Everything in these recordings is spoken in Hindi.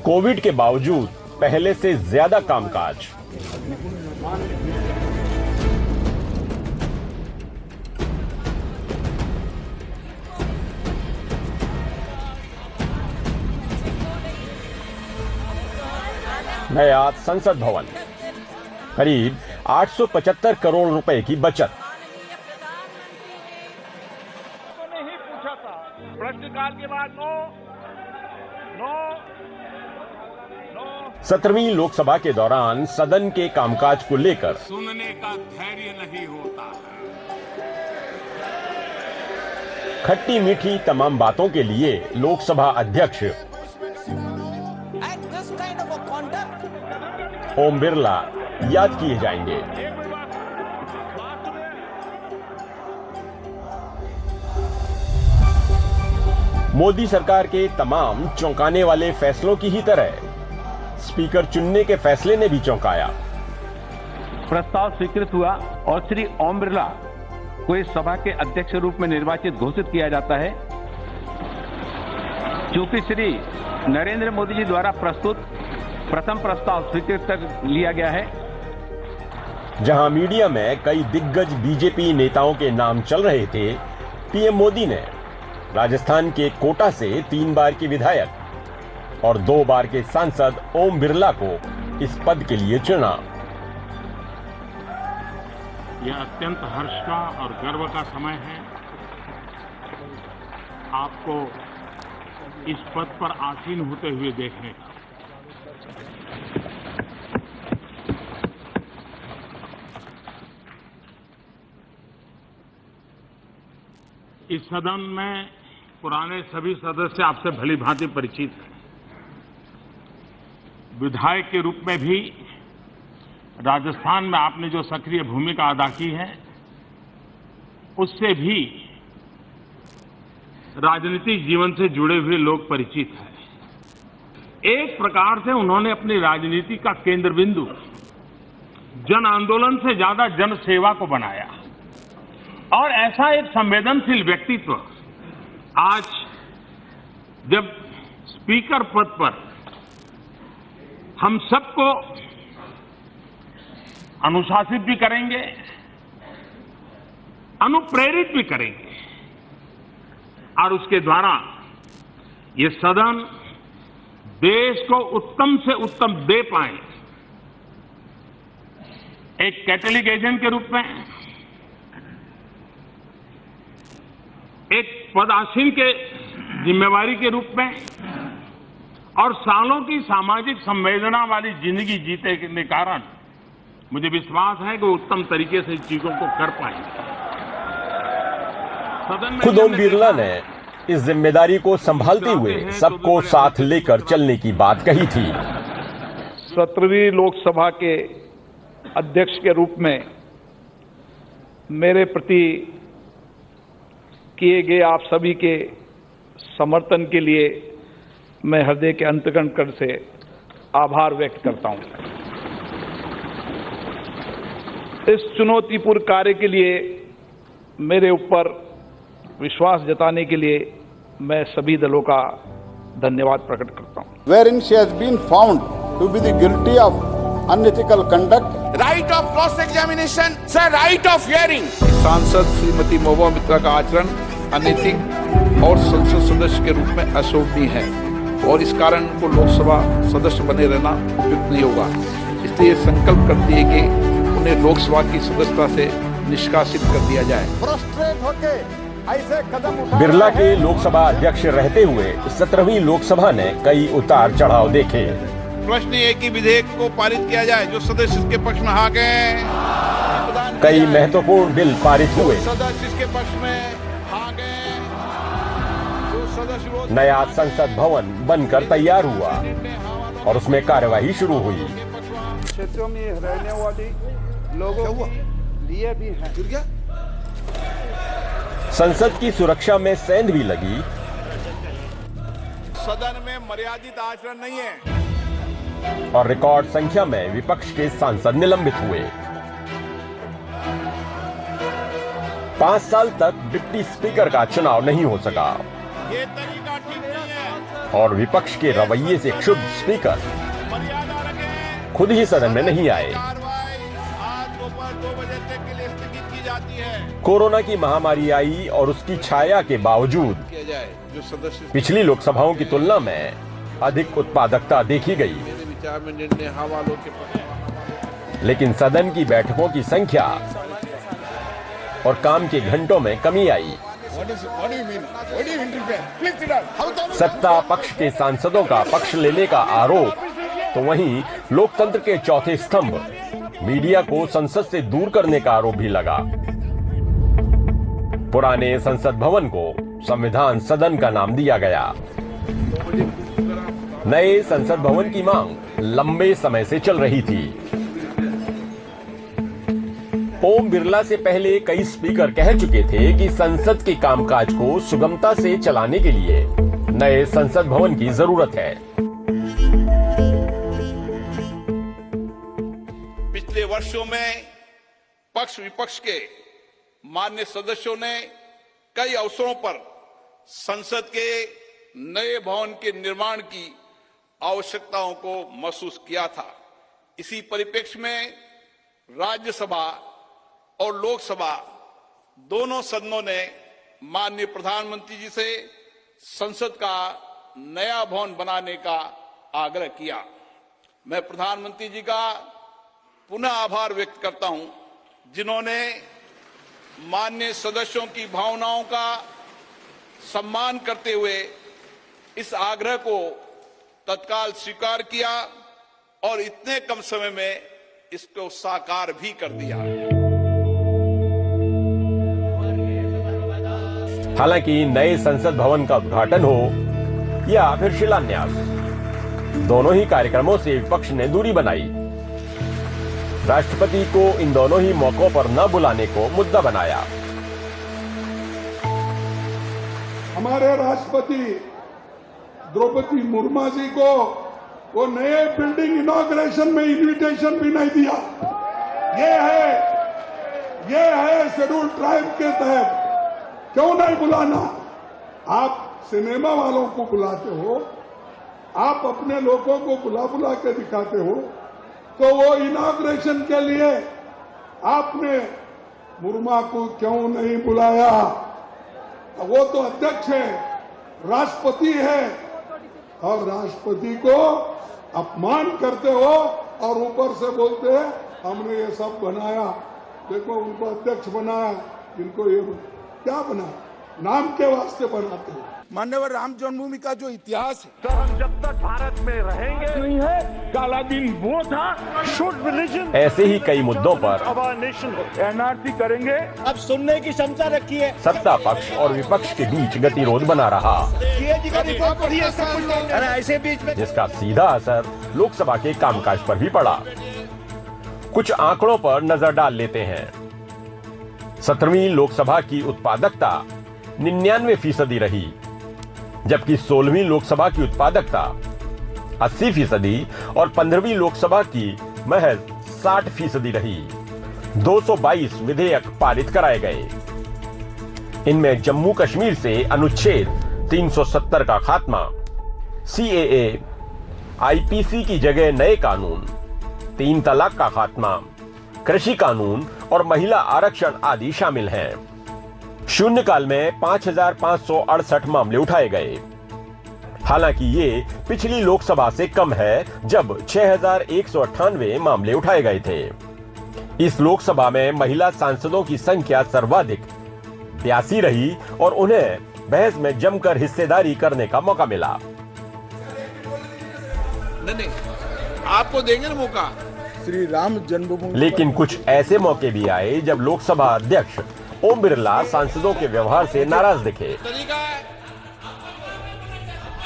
कोविड के बावजूद पहले से ज्यादा कामकाज। नया संसद भवन, करीब 875 करोड़ रुपए की बचत। नहीं पूछा था प्रश्नकाल के बाद नो 17वीं लोकसभा के दौरान सदन के कामकाज को लेकर सुनने का धैर्य नहीं होता। खट्टी मीठी तमाम बातों के लिए लोकसभा अध्यक्ष ओम बिरला याद किए जाएंगे। मोदी सरकार के तमाम चौंकाने वाले फैसलों की ही तरह स्पीकर चुनने के फैसले ने भी चौंकाया। प्रस्ताव स्वीकृत हुआ और श्री ओम बिरला को इस सभा के अध्यक्ष के रूप में निर्वाचित घोषित किया जाता है, क्योंकि श्री नरेंद्र मोदी जी द्वारा प्रस्तुत प्रथम प्रस्ताव स्वीकृत कर लिया गया है। जहां मीडिया में कई दिग्गज बीजेपी नेताओं के नाम चल रहे थे, पीएम मोदी ने राजस्थान के कोटा से 3 बार के विधायक और 2 बार के सांसद ओम बिरला को इस पद के लिए चुना। यह अत्यंत हर्ष का और गर्व का समय है। आपको इस पद पर आसीन होते हुए देखने का। इस सदन में पुराने सभी सदस्य आपसे भली भांति परिचित हैं। विधायक के रूप में भी राजस्थान में आपने जो सक्रिय भूमिका अदा की है, उससे भी राजनीतिक जीवन से जुड़े हुए लोग परिचित हैं। एक प्रकार से उन्होंने अपनी राजनीति का केंद्र बिंदु जन आंदोलन से ज्यादा जन सेवा को बनाया और ऐसा एक संवेदनशील व्यक्तित्व आज जब स्पीकर पद पर हम सबको अनुशासित भी करेंगे, अनुप्रेरित भी करेंगे और उसके द्वारा ये सदन देश को उत्तम से उत्तम दे पाए, एक कैटलिक एजेंट के रूप में, एक पदासीन के जिम्मेवारी के रूप में और सालों की सामाजिक संवेदना वाली जिंदगी जीते के कारण मुझे विश्वास है कि वो उत्तम तरीके से चीजों को कर पाएंगे। खुद ओम बिरला ने इस जिम्मेदारी को संभालते हुए सबको साथ लेकर चलने की बात कही थी। 17वीं लोकसभा के अध्यक्ष के रूप में मेरे प्रति किए गए आप सभी के समर्थन के लिए मैं हृदय के अंतकण से आभार व्यक्त करता हूं। इस चुनौतीपूर्ण कार्य के लिए मेरे ऊपर विश्वास जताने के लिए मैं सभी दलों का धन्यवाद प्रकट करता हूं। Wherein she has been found to be the guilty of unethical conduct, right of cross examination, sir, right of hearing. सांसद श्रीमती महुआ मित्रा का आचरण अनैतिक और संसद सदस्य के रूप में अशोभनीय है और इस कारण उनको लोकसभा सदस्य बने रहना उपयुक्त नहीं होगा। इसलिए संकल्प करती है कि उन्हें लोकसभा की सदस्यता से निष्कासित कर दिया जाए। prostrate होके ऐसे कदम उठा बिरला के लोकसभा अध्यक्ष रहते हुए 17वीं लोकसभा ने कई उतार चढ़ाव देखे। प्रश्न ये कि विधेयक को पारित किया जाए जो सदस्य इसके पक्ष में आ गए। कई महत्वपूर्ण बिल पारित हुए। सदस्य इसके पक्ष में आ गए। नया संसद भवन बनकर तैयार हुआ और उसमें कार्यवाही शुरू हुई। क्षेत्रों में रहने वाली लोगों के लिए भी है। संसद की सुरक्षा में सेंध भी लगी। सदन में मर्यादित आचरण नहीं है और रिकॉर्ड संख्या में विपक्ष के सांसद निलंबित हुए। 5 साल तक डिप्टी स्पीकर का चुनाव नहीं हो सका ये तरीका ठीक नहीं है और विपक्ष के रवैये से क्षुब्ध स्पीकर खुद ही सदन में नहीं आए। कोरोना की महामारी आई और उसकी छाया के बावजूद पिछली लोकसभाओं की तुलना में अधिक उत्पादकता देखी गई, लेकिन सदन की बैठकों की संख्या और काम के घंटों में कमी आई। सत्ता पक्ष के सांसदों का पक्ष लेने का आरोप तो वहीं लोकतंत्र के चौथे स्तंभ मीडिया को संसद से दूर करने का आरोप भी लगा। पुराने संसद भवन को संविधान सदन का नाम दिया गया। नए संसद भवन की मांग लंबे समय से चल रही थी। ओम बिरला से पहले कई स्पीकर कह चुके थे कि संसद के कामकाज को सुगमता से चलाने के लिए नए संसद भवन की जरूरत है। पिछले वर्षों में पक्ष विपक्ष के मान्य सदस्यों ने कई अवसरों पर संसद के नए भवन के निर्माण की आवश्यकताओं को महसूस किया था। इसी परिप्रेक्ष्य में राज्यसभा और लोकसभा दोनों सदनों ने माननीय प्रधानमंत्री जी से संसद का नया भवन बनाने का आग्रह किया। मैं प्रधानमंत्री जी का पुनः आभार व्यक्त करता हूं, जिन्होंने माननीय सदस्यों की भावनाओं का सम्मान करते हुए इस आग्रह को तत्काल स्वीकार किया और इतने कम समय में इसको साकार भी कर दिया। हालांकि नए संसद भवन का उद्घाटन हो या फिर शिलान्यास, दोनों ही कार्यक्रमों से विपक्ष ने दूरी बनाई। राष्ट्रपति को इन दोनों ही मौकों पर न बुलाने को मुद्दा बनाया। हमारे राष्ट्रपति द्रौपदी मुर्मू जी को वो नए बिल्डिंग इनॉग्रेशन में इनविटेशन भी नहीं दिया। ये है शेड्यूल ट्राइब के तहत क्यों नहीं बुलाना? आप सिनेमा वालों को बुलाते हो, आप अपने लोगों को बुला के दिखाते हो, तो वो इनॉग्रेशन के लिए आपने मुर्मू को क्यों नहीं बुलाया? वो तो अध्यक्ष है, राष्ट्रपति है, और राष्ट्रपति को अपमान करते हो और ऊपर से बोलते हैं हमने ये सब बनाया, देखो उनको अध्यक्ष बनाया, इनको ये क्या बना, नाम के वास्ते बनाते हो। मान्यवर राम जन्मभूमि का जो इतिहास है, तो हम जब तक भारत में रहेंगे नहीं है, काला दिन वो था। शुड रिलीजन ऐसे ही कई मुद्दों पर एनआरसी करेंगे। अब सुनने की क्षमता रखी है। सत्ता पक्ष और विपक्ष के बीच गतिरोध बना रहा, ऐसे बीच में जिसका सीधा असर लोकसभा के कामकाज पर भी पड़ा। कुछ आंकड़ों पर नजर डाल लेते हैं। 17वीं लोकसभा की उत्पादकता 99% रही, जबकि 16वीं लोकसभा की उत्पादकता 80% और 15वीं लोकसभा की महज 60% रही। 222 विधेयक पारित कराए गए। इनमें जम्मू कश्मीर से अनुच्छेद 370 का खात्मा, CAA, IPC की जगह नए कानून, 3 तलाक का खात्मा, कृषि कानून और महिला आरक्षण आदि शामिल हैं। शून्यकाल में 5,568 मामले उठाए गए। हालांकि ये पिछली लोकसभा से कम है, जब 6,198 मामले उठाए गए थे। इस लोकसभा में महिला सांसदों की संख्या सर्वाधिक 82 रही और उन्हें बहस में जमकर हिस्सेदारी करने का मौका मिला। नहीं, आपको देंगे ना मौका। श्री राम जन्मभूमि, लेकिन कुछ ऐसे मौके भी आए जब लोकसभा अध्यक्ष ओम बिरला सांसदों के व्यवहार से नाराज दिखे। तरीका है,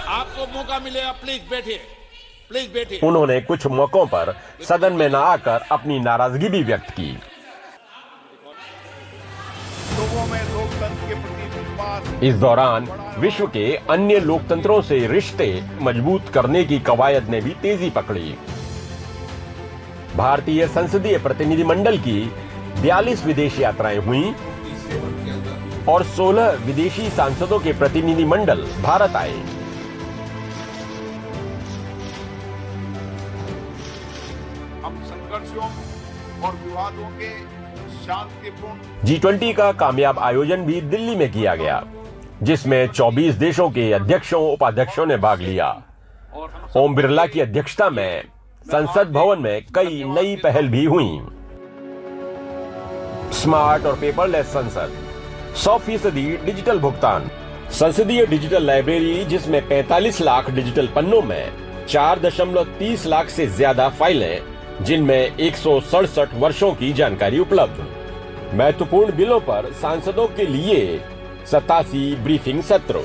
आपको मौका मिलेगा, प्लीज बैठिए, प्लीज बैठिए। उन्होंने कुछ मौकों पर सदन में न आकर अपनी नाराजगी भी व्यक्त की। लोगों में लोकतंत्र के प्रति विश्वास। इस दौरान विश्व के अन्य लोकतंत्रों से रिश्ते मजबूत करने की कवायद ने भी तेजी पकड़ी। भारतीय संसदीय प्रतिनिधिमंडल की 42 विदेश यात्राएं हुई और 16 विदेशी सांसदों के प्रतिनिधिमंडल भारत आए। और विवादों के शांतिपूर्ण G20 का कामयाब आयोजन भी दिल्ली में किया गया, जिसमें 24 देशों के अध्यक्षों उपाध्यक्षों ने भाग लिया। ओम बिरला की अध्यक्षता में संसद भवन में कई नई पहल भी हुई। स्मार्ट और पेपरलेस संसद, 100% डिजिटल भुगतान, संसदीय डिजिटल लाइब्रेरी जिसमें 45 लाख डिजिटल पन्नों में 4.30 लाख से ज्यादा फाइलें, जिनमें 167 वर्षों की जानकारी उपलब्ध। महत्वपूर्ण बिलों पर सांसदों के लिए 87 ब्रीफिंग सत्र।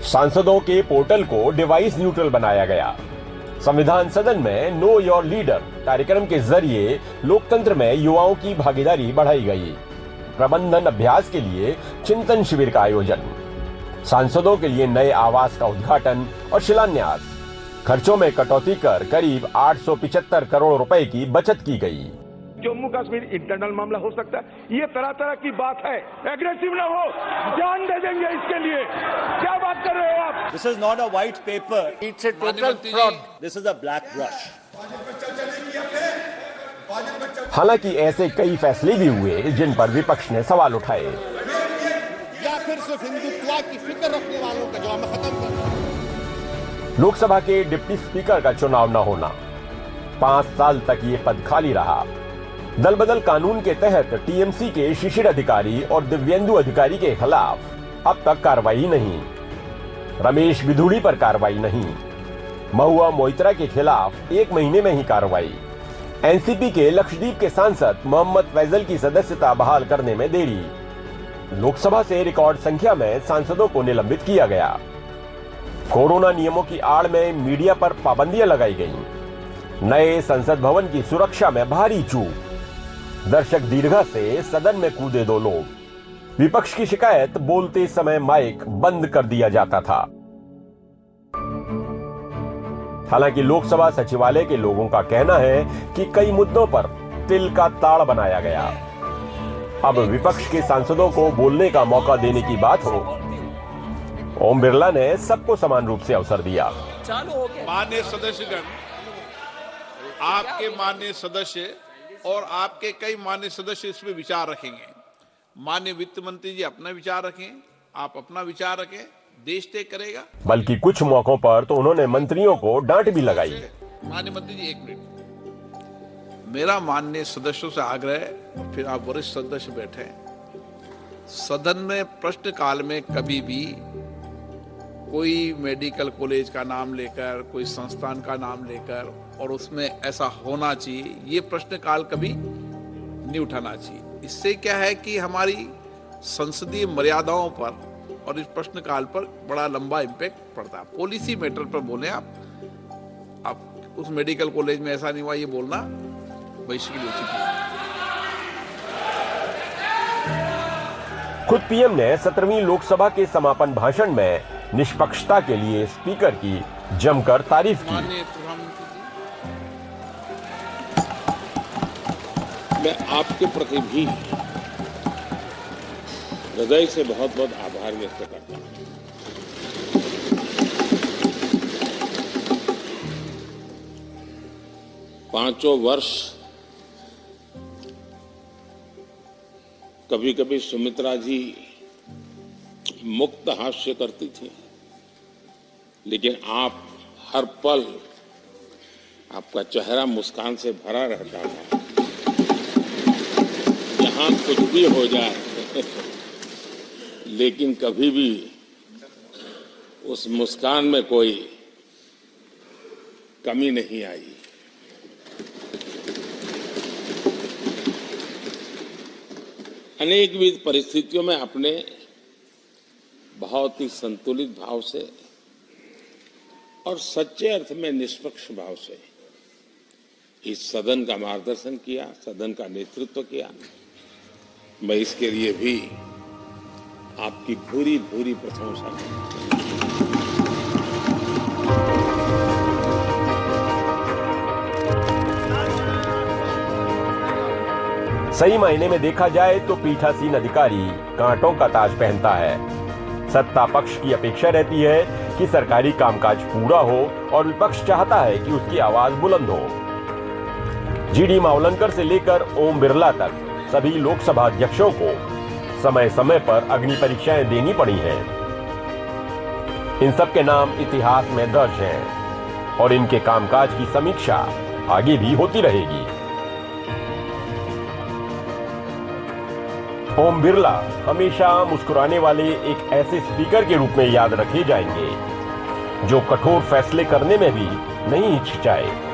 सांसदों के पोर्टल को डिवाइस न्यूट्रल बनाया गया। संविधान सदन में नो योर लीडर कार्यक्रम के जरिए लोकतंत्र में युवाओं की भागीदारी बढ़ाई गई। प्रबंधन अभ्यास के लिए चिंतन शिविर का आयोजन। सांसदों के लिए नए आवास का उद्घाटन और शिलान्यास। खर्चों में कटौती कर करीब 875 करोड़ रुपए की बचत की गई। जम्मू कश्मीर इंटरनल मामला हो सकता है, ये तरह तरह की बात है। एग्रेसिव ना हो, जान दे देंगे इसके लिए। क्या बात कर रहे हो आप? This is not a white paper. It's a total fraud. This is a black brush. हालांकि ऐसे कई फैसले भी हुए जिन पर विपक्ष ने सवाल उठाए। या फिर सिर्फ हिंदुत्व की फिक्र रखने वालों का जवाब खत्म करना। लोकसभा के डिप्टी स्पीकर का चुनाव न होना, 5 साल तक ये पद खाली रहा। दल बदल कानून के तहत टीएमसी के शिशिर अधिकारी और दिव्येंदु अधिकारी के खिलाफ अब तक कार्रवाई नहीं। रमेश बिधूड़ी पर कार्रवाई नहीं। महुआ मोइत्रा के खिलाफ 1 महीने में ही कार्रवाई। एनसीपी के लक्षद्वीप के सांसद मोहम्मद फैजल की सदस्यता बहाल करने में देरी। लोकसभा से रिकॉर्ड संख्या में सांसदों को निलंबित किया गया। कोरोना नियमों की आड़ में मीडिया पर पाबंदियां लगाई गईं। नए संसद भवन की सुरक्षा में भारी चूक। दर्शक दीर्घा से सदन में कूदे 2 लोग। विपक्ष की शिकायत, बोलते समय माइक बंद कर दिया जाता था। हालांकि लोकसभा सचिवालय के लोगों का कहना है कि कई मुद्दों पर तिल का ताड़ बनाया गया। अब विपक्ष के सांसदों को बोलने का मौका देने की बात हो। ओम बिरला ने सबको समान रूप से अवसर दिया। माननीय सदस्यगण, आपके माननीय सदस्य और आपके कई माननीय सदस्य इस पर विचार रखेंगे। माननीय वित्त मंत्री जी अपना विचार रखें, आप अपना विचार रखें, देश तय करेगा। बल्कि कुछ मौकों पर तो उन्होंने मंत्रियों को डांट भी लगाई। माननीय मंत्री जी 1 मिनट, मेरा माननीय सदस्यों से आग्रह है, और फिर आप वरिष्ठ सदस्य बैठे, सदन में प्रश्नकाल में कभी भी कोई मेडिकल कॉलेज का नाम लेकर, कोई संस्थान का नाम लेकर और उसमें ऐसा होना चाहिए, ये प्रश्नकाल कभी नहीं उठाना चाहिए। इससे क्या है कि हमारी संसदीय मर्यादाओं पर और इस प्रश्नकाल पर बड़ा लंबा इम्पैक्ट पड़ता है। पॉलिसी मैटर पर बोले आप उस मेडिकल कॉलेज में ऐसा नहीं हुआ, ये बोलना भविष्य के लिए उचित नहीं। खुद पीएम ने 17वीं लोकसभा के समापन भाषण में निष्पक्षता के लिए स्पीकर की जमकर तारीफ की। मैं आपके प्रति भी हृदय से बहुत बहुत आभार व्यक्त करता हूं। पांचों वर्ष कभी कभी सुमित्रा जी मुक्त हास्य करती थी, लेकिन आप हर पल आपका चेहरा मुस्कान से भरा रहता था। जहां कुछ भी हो जाए लेकिन कभी भी उस मुस्कान में कोई कमी नहीं आई। अनेकविध परिस्थितियों में अपने बहुत ही संतुलित भाव से और सच्चे अर्थ में निष्पक्ष भाव से इस सदन का मार्गदर्शन किया, सदन का नेतृत्व किया। मैं इसके लिए भी आपकी पूरी पूरी प्रशंसा करता हूं। सही मायने में देखा जाए तो पीठासीन अधिकारी कांटों का ताज पहनता है। सत्ता पक्ष की अपेक्षा रहती है कि सरकारी कामकाज पूरा हो और विपक्ष चाहता है कि उसकी आवाज बुलंद हो। जीडी मावलंकर से लेकर ओम बिरला तक सभी लोकसभा अध्यक्षों को समय समय पर अग्नि परीक्षाएं देनी पड़ी हैं। इन सब के नाम इतिहास में दर्ज हैं और इनके कामकाज की समीक्षा आगे भी होती रहेगी। ओम बिरला हमेशा मुस्कुराने वाले एक ऐसे स्पीकर के रूप में याद रखे जाएंगे जो कठोर फैसले करने में भी नहीं हिचकिचाए।